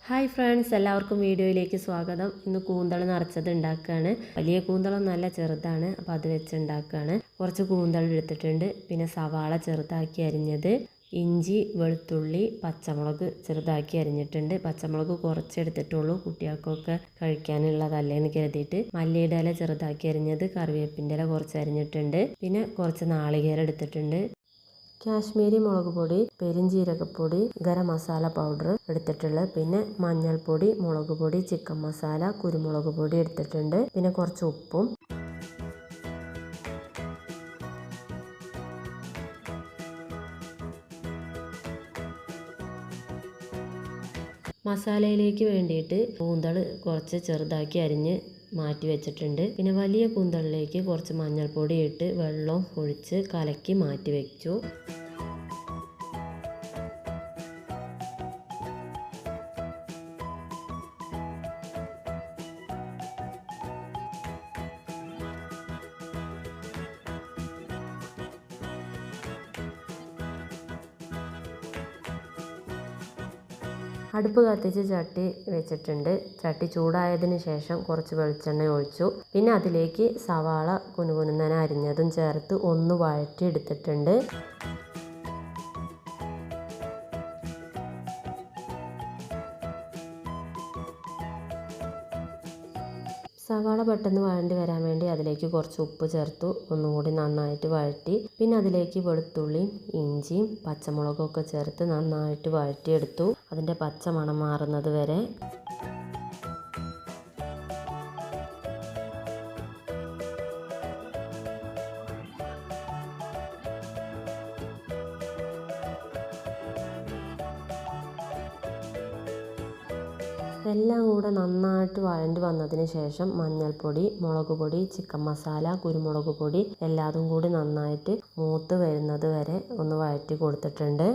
Hi friends, എല്ലാവർക്കും വീഡിയോയിലേക്ക് സ്വാഗതം. ഇന്ന് കൂന്തൾ നിറച്ചത് ഉണ്ടാക്കുകയാണ്. വലിയ കൂന്തളൊന്നല്ല, ചെറുതാണ്. അപ്പോൾ അത് വെച്ച് ഉണ്ടാക്കുകയാണ്. കുറച്ച് കൂന്തൾ എടുത്തിട്ടുണ്ട്. പിന്നെ സവാള ചെറുതാക്കി അരിഞ്ഞത്, ഇഞ്ചി, വെളുത്തുള്ളി, പച്ചമുളക് ചെറുതാക്കി അരിഞ്ഞിട്ടുണ്ട്. പച്ചമുളക് കുറച്ചെടുത്തിട്ടുള്ളൂ, കുട്ടികൾക്കൊക്കെ കഴിക്കാനുള്ളതല്ലേന്ന് കരുതിയിട്ട്. മല്ലിയുടെ ഇല ചെറുതാക്കി അരിഞ്ഞത്, കറിവേപ്പിൻ്റെ ഇല കുറച്ച് അരിഞ്ഞിട്ടുണ്ട്. പിന്നെ കുറച്ച് നാളികേരം എടുത്തിട്ടുണ്ട്. കാശ്മീരി മുളക് പൊടി, പെരിഞ്ജീരകപ്പൊടി, ഗരം മസാല പൗഡർ എടുത്തിട്ടുള്ളത്. പിന്നെ മഞ്ഞൾപ്പൊടി, മുളക് പൊടി, ചിക്കൻ മസാല, കുരുമുളക് പൊടി എടുത്തിട്ടുണ്ട്. പിന്നെ കുറച്ച് ഉപ്പും. മസാലയിലേക്ക് വേണ്ടിയിട്ട് കൂന്തൾ കുറച്ച് ചെറുതാക്കി അരിഞ്ഞ് മാറ്റി വെച്ചിട്ടുണ്ട്. പിന്നെ വലിയ കൂന്തളിലേക്ക് കുറച്ച് മഞ്ഞൾപ്പൊടി ഇട്ട് വെള്ളം ഒഴിച്ച് കലക്കി മാറ്റി വെച്ചു. അടുപ്പ് കത്തിച്ച് ചട്ടി വെച്ചിട്ടുണ്ട്. ചട്ടി ചൂടായതിന് ശേഷം കുറച്ച് വെളിച്ചെണ്ണ ഒഴിച്ചു. പിന്നെ അതിലേക്ക് സവാള കുനുകുനുന്നനെ അരിഞ്ഞതും ചേർത്ത് ഒന്ന് വഴറ്റി എടുത്തിട്ടുണ്ട്. സവാള പെട്ടെന്ന് വഴണ്ടി വരാൻ വേണ്ടി അതിലേക്ക് കുറച്ച് ഉപ്പ് ചേർത്തു ഒന്നുകൂടി നന്നായിട്ട് വഴറ്റി. പിന്നെ അതിലേക്ക് വെളുത്തുള്ളിയും ഇഞ്ചിയും പച്ചമുളകൊക്കെ ചേർത്ത് നന്നായിട്ട് വഴറ്റിയെടുത്തു, അതിൻ്റെ പച്ച മണം മാറുന്നത് വരെ. എല്ലാം കൂടെ നന്നായിട്ട് വഴണ്ടി വന്നതിന് ശേഷം മഞ്ഞൾപ്പൊടി, മുളക് പൊടി, ചിക്കൻ മസാല, കുരുമുളക് പൊടി എല്ലാതും കൂടി നന്നായിട്ട് മൂത്ത് വരുന്നത് വരെ ഒന്ന് വഴറ്റി കൊടുത്തിട്ടുണ്ട്.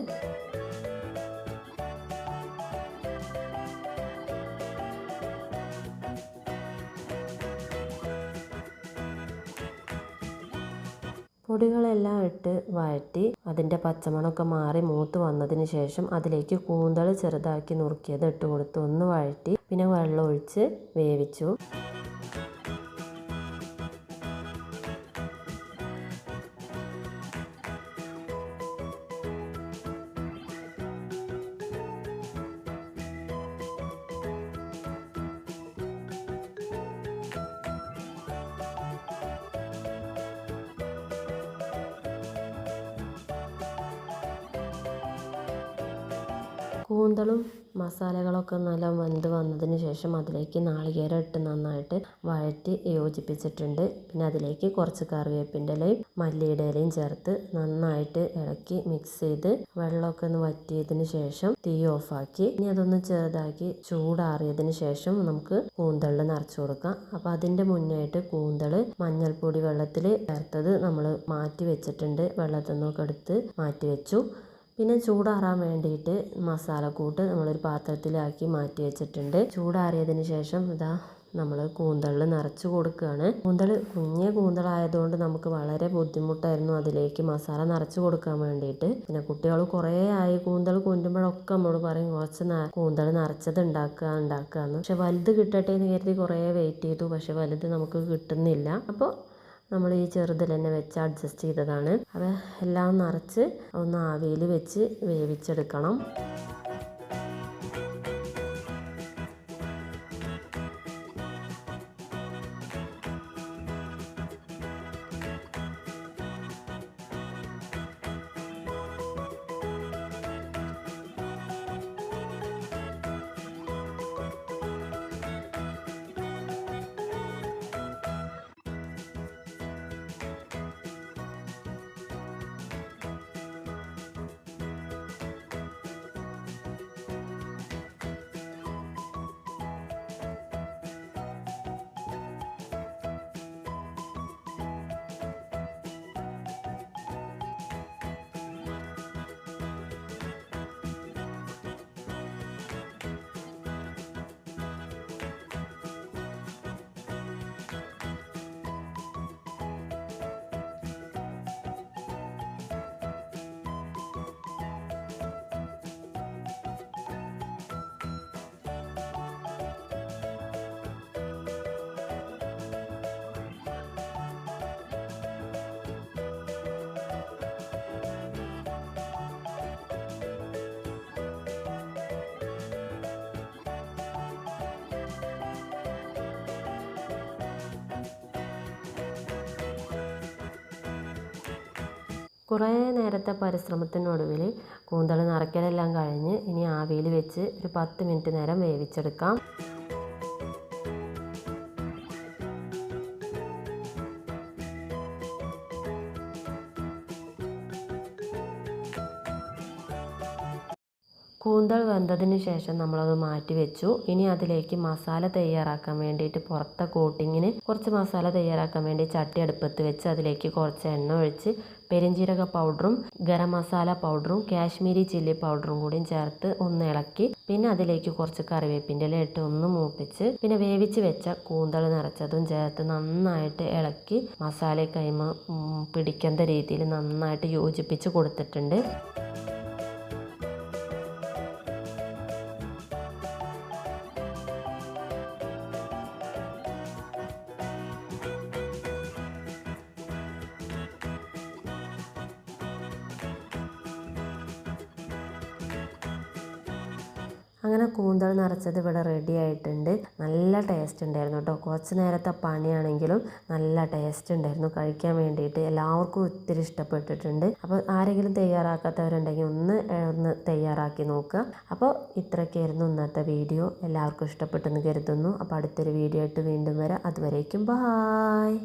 പൊടികളെല്ലാം ഇട്ട് വഴറ്റി അതിൻ്റെ പച്ചമണമൊക്കെ മാറി മൂത്ത് വന്നതിന് ശേഷം അതിലേക്ക് കൂന്തൾ ചെറുതാക്കി നുറുക്കിയത് ഇട്ട് കൊടുത്ത് ഒന്ന് വഴറ്റി. പിന്നെ വെള്ളം ഒഴിച്ച് വേവിച്ചു. കൂന്തളും മസാലകളൊക്കെ നല്ല വെന്ത് വന്നതിന് ശേഷം അതിലേക്ക് നാളികേരം ഇട്ട് നന്നായിട്ട് വഴറ്റി യോജിപ്പിച്ചിട്ടുണ്ട്. പിന്നെ അതിലേക്ക് കുറച്ച് കറിവേപ്പിൻ്റെ ഇലയും മല്ലിയുടെ ഇലയും ചേർത്ത് നന്നായിട്ട് ഇളക്കി മിക്സ് ചെയ്ത് വെള്ളമൊക്കെ ഒന്ന് വറ്റിയതിന് ശേഷം തീ ഓഫാക്കി. ഇനി അതൊന്ന് ചെറുതാക്കി ചൂടാറിയതിന് ശേഷം നമുക്ക് കൂന്തളിൽ നിറച്ചു കൊടുക്കാം. അപ്പോൾ അതിൻ്റെ മുന്നായിട്ട് കൂന്തൾ മഞ്ഞൾപ്പൊടി വെള്ളത്തിൽ ചേർത്തത് നമ്മൾ മാറ്റി വെച്ചിട്ടുണ്ട്. വെള്ളത്തിൽ നിന്നൊക്കെ എടുത്ത് മാറ്റി വെച്ചു. പിന്നെ ചൂടാറാൻ വേണ്ടിയിട്ട് മസാലക്കൂട്ട് നമ്മളൊരു പാത്രത്തിലാക്കി മാറ്റി വെച്ചിട്ടുണ്ട്. ചൂടാറിയതിന് ശേഷം ഇതാ നമ്മൾ കൂന്തളിൽ നിറച്ച് കൊടുക്കുകയാണ്. കുഞ്ഞേ കൂന്തളായതുകൊണ്ട് നമുക്ക് വളരെ ബുദ്ധിമുട്ടായിരുന്നു അതിലേക്ക് മസാല നിറച്ച് കൊടുക്കാൻ വേണ്ടിയിട്ട്. പിന്നെ കുട്ടികൾ കുറേ ആയി കൂന്തൾ കൊണ്ടുമ്പോഴൊക്കെ നമ്മളോട് പറയും കുറച്ച് കൂന്തൾ നിറച്ചത് ഉണ്ടാക്കാന്ന്. പക്ഷെ വലുത് കിട്ടട്ടെ എന്ന് കരുതി കുറേ വെയിറ്റ് ചെയ്തു. പക്ഷെ വലുത് നമുക്ക് കിട്ടുന്നില്ല. അപ്പോൾ നമ്മൾ ഈ ചെറുതിൽ തന്നെ വെച്ച് അഡ്ജസ്റ്റ് ചെയ്തതാണ്. അത് എല്ലാം നിറച്ച് ഒന്ന് ആവിയിൽ വെച്ച് വേവിച്ചെടുക്കണം. കുറേ നേരത്തെ പരിശ്രമത്തിനൊടുവിൽ കൂന്തൽ നിറയ്ക്കലെല്ലാം കഴിഞ്ഞ് ഇനി ആവിയിൽ വെച്ച് ഒരു 10 മിനിറ്റ് നേരം വേവിച്ചെടുക്കാം. കൂന്തൽ വെന്തതിന് ശേഷം നമ്മളത് മാറ്റി വെച്ചു. ഇനി അതിലേക്ക് മസാല തയ്യാറാക്കാൻ വേണ്ടിയിട്ട് പുറത്തെ കോട്ടിങ്ങിന് കുറച്ച് മസാല തയ്യാറാക്കാൻ വേണ്ടി ചട്ടി അടുപ്പത്ത് വെച്ച് അതിലേക്ക് കുറച്ച് എണ്ണ ഒഴിച്ച് പെരിഞ്ജീരക പൗഡറും ഗരം മസാല പൗഡറും കാശ്മീരി ചില്ലി പൗഡറും കൂടിയും ചേർത്ത് ഒന്ന് ഇളക്കി പിന്നെ അതിലേക്ക് കുറച്ച് കറിവേപ്പിൻ്റെ ഇല ഇട്ട് ഒന്ന് മൂപ്പിച്ച് പിന്നെ വേവിച്ച് വെച്ച കൂന്തൽ നിറച്ചതും ചേർത്ത് നന്നായിട്ട് ഇളക്കി മസാല കൈമ പിടിക്കേണ്ട രീതിയിൽ നന്നായിട്ട് യോജിപ്പിച്ച് കൊടുത്തിട്ടുണ്ട്. അങ്ങനെ കൂന്തൽ നിറച്ചത് ഇവിടെ റെഡി ആയിട്ടുണ്ട്. നല്ല ടേസ്റ്റ് ഉണ്ടായിരുന്നു കേട്ടോ. കുറച്ച് നേരത്തെ പണിയാണെങ്കിലും നല്ല ടേസ്റ്റ് ഉണ്ടായിരുന്നു കഴിക്കാൻ വേണ്ടിയിട്ട്. എല്ലാവർക്കും ഒത്തിരി ഇഷ്ടപ്പെട്ടിട്ടുണ്ട്. അപ്പോൾ ആരെങ്കിലും തയ്യാറാക്കാത്തവരുണ്ടെങ്കിൽ ഒന്ന് തയ്യാറാക്കി നോക്കുക. അപ്പോൾ ഇത്രയൊക്കെയായിരുന്നു ഇന്നത്തെ വീഡിയോ. എല്ലാവർക്കും ഇഷ്ടപ്പെട്ടെന്ന് കരുതുന്നു. അപ്പോൾ അടുത്തൊരു വീഡിയോ ആയിട്ട് വീണ്ടും വരാം. അതുവരേക്കും ബായ്.